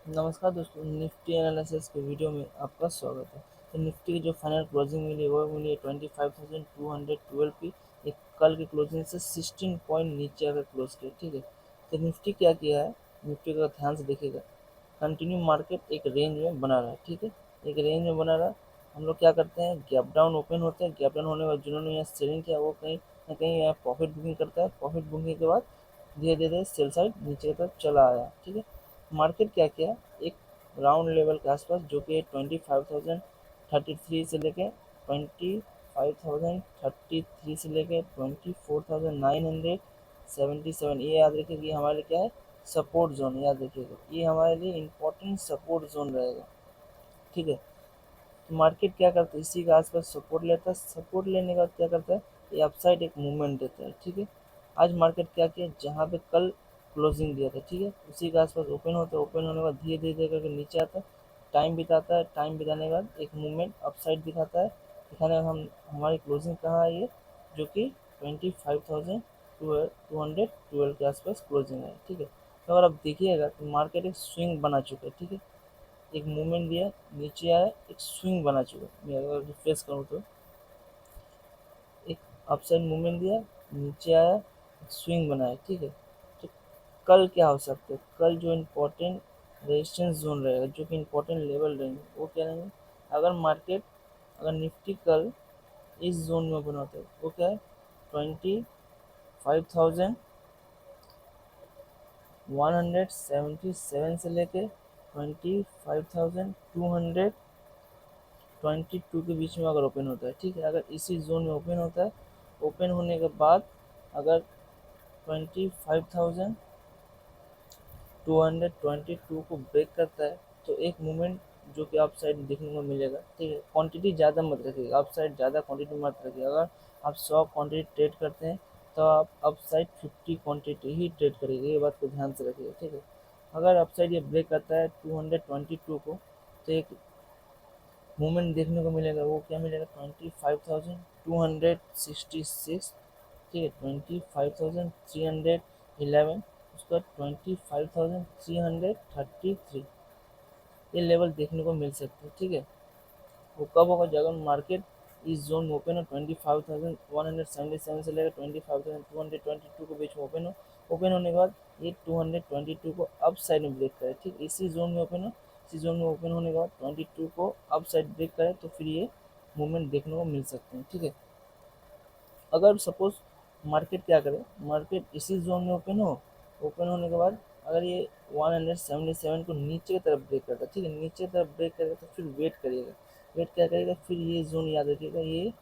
नमस्कार दोस्तों, Nifty analysis के वीडियो में आपका स्वागत है। तो निफ्टी की जो फाइनल क्लोजिंग मिली वो मिली है 25,212 की। एक कल की क्लोजिंग से 16 पॉइंट नीचे आकर क्लोज किया। ठीक है, तो निफ्टी क्या किया है, निफ्टी का ध्यान से देखिएगा। कंटिन्यू मार्केट एक रेंज में बना रहा है। ठीक है, एक रेंज में बना रहा। हम लोग क्या करते हैं, गैप डाउन ओपन होते हैं। गैप डाउन होने के बाद जिन्होंने यहाँ सेलिंग किया वो कहीं ना कहीं यहाँ प्रॉफिट बुकिंग करता है। प्रॉफिट बुकिंग के बाद धीरे धीरे सेल साइड नीचे की तरफ चला आया। ठीक है, मार्केट क्या किया, एक राउंड लेवल के आसपास जो कि 25,033 से लेके 25,033 से लेके 24,977, ये याद रखिए कि हमारे लिए क्या है, सपोर्ट जोन। याद रखिएगा, ये हमारे लिए इम्पोर्टेंट सपोर्ट जोन रहेगा। ठीक है, तो मार्केट क्या करता है, इसी के आसपास सपोर्ट लेता है। सपोर्ट लेने के बाद क्या करता है, ये अपसाइड एक मूवमेंट देता है। ठीक है, आज मार्केट क्या किया, जहाँ पे कल क्लोजिंग दिया था, ठीक है, उसी के आसपास ओपन होता है। ओपन होने के बाद धीरे धीरे धीरे करके नीचे आता है। टाइम बिताता है, टाइम बिताने के बाद एक मूवमेंट अपसाइड दिखाता है। दिखाने हम हमारी क्लोजिंग कहाँ आई है, जो कि 25,212 के आसपास क्लोजिंग है। ठीक है, तो अगर आप देखिएगा तो मार्केट एक स्विंग बना चुका है। ठीक है, एक मूवमेंट दिया, नीचे आया, एक स्विंग बना चुका है। मैं अगर रिफ्रेश करूँ तो एक अपसाइड मूवमेंट दिया, नीचे आया, एक स्विंग बनाया। ठीक है, तो कल क्या हो सकता है, कल जो इम्पोर्टेंट रेजिस्टेंस जोन रहेगा, जो कि इम्पोर्टेंट लेवल रहेंगे, वो क्या रहेंगे। अगर मार्केट, अगर निफ्टी कल इस जोन में ओपन होता है, वो क्या है, 25,177 से लेके 25,222 के बीच में अगर ओपन होता है। ठीक है, अगर इसी जोन में ओपन होता है, ओपन होने के बाद अगर 25,222 को ब्रेक करता है तो एक मूवमेंट जो कि अप साइड देखने को मिलेगा। ठीक है, क्वांटिटी ज़्यादा मत रखिएगा, अप साइड ज़्यादा क्वांटिटी मत रखिएगा। अगर आप 100 क्वांटिटी ट्रेड करते हैं तो आप अप साइड 50 क्वांटिटी ही ट्रेड करिएगा, ये बात को ध्यान से रखिएगा। ठीक है, अगर अप साइड ये ब्रेक करता है 222 को, तो एक मूवमेंट देखने को मिलेगा। वो क्या मिलेगा, 25,266। ठीक है, 25,311, उसका 25,333, ये लेवल देखने को मिल सकते हैं। ठीक है, वो कब होगा, जब मार्केट इस जोन में ओपन हो, 25,177 से लेकर 25,222 के बीच में ओपन हो। ओपन होने के बाद ये 222 को अप साइड में ब्रेक करे। ठीक, इसी जोन में ओपन हो, इसी जोन में ओपन होने के बाद 22 को अप साइड ब्रेक करे तो फिर ये मूवमेंट देखने को मिल सकते हैं। ठीक है, अगर सपोज मार्केट क्या करे, मार्केट इसी जोन में ओपन हो, ओपन होने के बाद अगर ये 177 को नीचे की तरफ ब्रेक करता है, ठीक है, नीचे की तरफ ब्रेक करेगा तो फिर वेट करिएगा। वेट क्या करेगा, फिर ये जोन याद रखिएगा, ये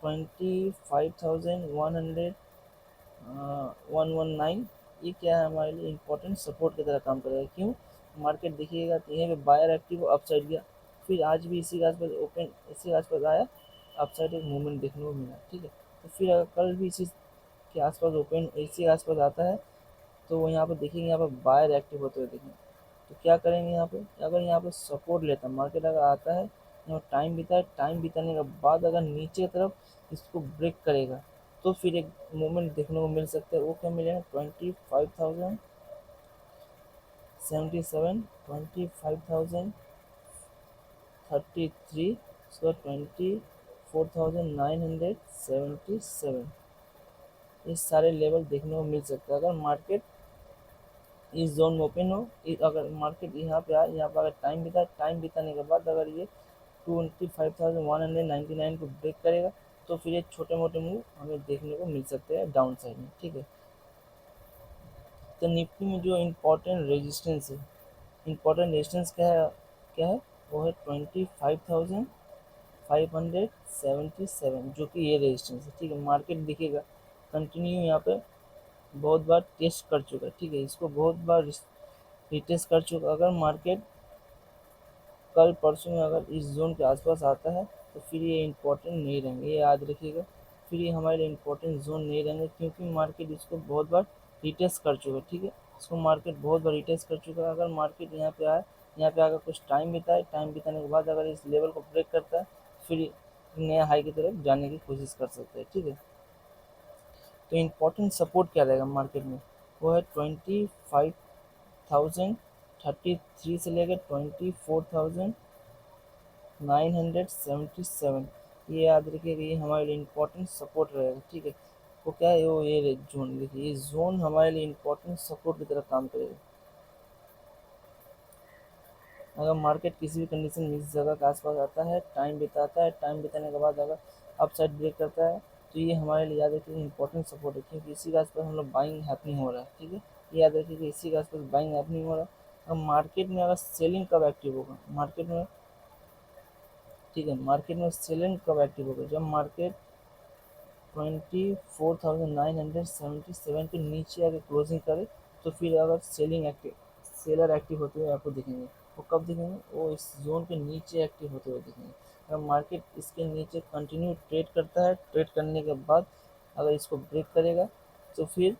25,119, ये क्या है, हमारे लिए इंपॉर्टेंट सपोर्ट की तरह काम करेगा। क्यों, मार्केट देखिएगा तो यहाँ पे बायर एक्टिव अपसाइड गया, फिर आज भी इसी के आसपास ओपन, इसी के आसपास आया, अपसाइड एक मूवमेंट देखने को मिला। ठीक है, तो फिर अगर कल भी इसी के आसपास ओपन, इसी के आसपास आता है, तो वो यहाँ पर देखेंगे, यहाँ पर बायर एक्टिव होते हुए देखेंगे। तो क्या करेंगे यहाँ पे, अगर यहाँ पे सपोर्ट लेता है मार्केट, अगर आता है यहाँ टाइम बिताए, टाइम बिताने के बाद अगर नीचे की तरफ इसको ब्रेक करेगा तो फिर एक मूवमेंट देखने को मिल सकता है। वो क्या मिलेगा, 25,077, 25,033, उसका 24,977, ये सारे लेवल देखने को मिल सकता है। अगर मार्केट इस जोन में ओपन हो, अगर मार्केट यहाँ पे आए, यहाँ पर अगर टाइम बिताए, टाइम बिताने के बाद अगर ये 25,199 को ब्रेक करेगा तो फिर ये छोटे मोटे मूव हमें देखने को मिल सकते हैं डाउन साइड में। ठीक है, तो निफ्टी में जो इम्पोर्टेंट रेजिस्टेंस है, इम्पोर्टेंट रेजिस्टेंस क्या है, वो है 25,577, जो कि ये रेजिस्टेंस है। ठीक है, मार्केट देखिएगा कंटिन्यू यहाँ पे बहुत बार टेस्ट कर चुका है। ठीक है, इसको बहुत बार रिटेस्ट कर चुका। अगर मार्केट कल परसों में अगर इस जोन के आसपास आता है तो फिर ये इम्पोर्टेंट नहीं रहेंगे, ये याद रखिएगा। फिर ये हमारे लिए इम्पोर्टेंट जोन नहीं रहेंगे, क्योंकि मार्केट इसको बहुत बार रिटेस्ट कर चुका है। ठीक है, इसको मार्केट बहुत बार रिटेस्ट कर चुका है। अगर मार्केट यहाँ पे आए, यहाँ पे आकर कुछ टाइम बिताए, टाइम बिताने के बाद अगर इस लेवल को ब्रेक करता है फिर नया हाई की तरफ जाने की कोशिश कर सकते हैं। ठीक है, तो इम्पोर्टेंट सपोर्ट क्या रहेगा मार्केट में, वो है 25,000 33 से लेकर 24,977, ये याद रखिएगा, ये हमारे लिए इम्पोर्टेंट सपोर्ट रहेगा। ठीक है, वो क्या है, वो ये जोन देखिए, ये जोन हमारे लिए इम्पोर्टेंट सपोर्ट की तरह काम करेगा। अगर मार्केट किसी भी कंडीशन में इस जगह के आसपास आता है, टाइम बिताता है, टाइम बिताने के बाद अगर अपसाइड ब्रेक करता है, तो ये हमारे लिए याद रखिए इंपॉर्टेंट सपोर्ट है, क्योंकि इसी के आसपास हम लोग बाइंग हैपनिंग हो रहा है। ठीक है, ये याद रखिए कि इसी के आसपास बाइंग हैपनिंग हो रहा है। अब मार्केट में अगर सेलिंग कब एक्टिव होगा, मार्केट में, ठीक है, मार्केट में सेलिंग कब एक्टिव होगा, जब मार्केट 24,977 के नीचे अगर क्लोजिंग करे, तो फिर अगर सेलिंग एक्टिव, सेलर एक्टिव होते हुए आपको दिखेंगे। वो कब दिखेंगे, वो इस जोन के नीचे एक्टिव होते हुए दिखेंगे। अगर मार्केट इसके नीचे कंटिन्यू ट्रेड करता है, ट्रेड करने के बाद अगर इसको ब्रेक करेगा, तो फिर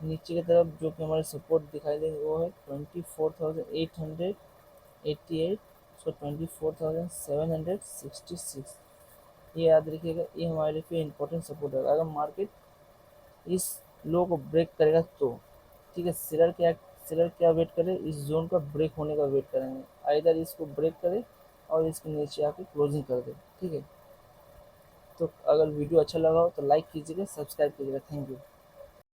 नीचे की तरफ जो कि हमारे सपोर्ट दिखाई देंगे वो है 24,888, सो 24,766, ये याद रखिएगा, ये हमारे लिए फिर इंपॉर्टेंट सपोर्ट है। अगर मार्केट इस लो को ब्रेक करेगा तो, ठीक है, सेलर क्या वेट करे, इस जोन का ब्रेक होने का वेट करेंगे, आइदर इसको ब्रेक करे और इसके नीचे आके क्लोजिंग कर दे। ठीक है, तो अगर वीडियो अच्छा लगा हो तो लाइक कीजिएगा, सब्सक्राइब कीजिएगा। Thank you.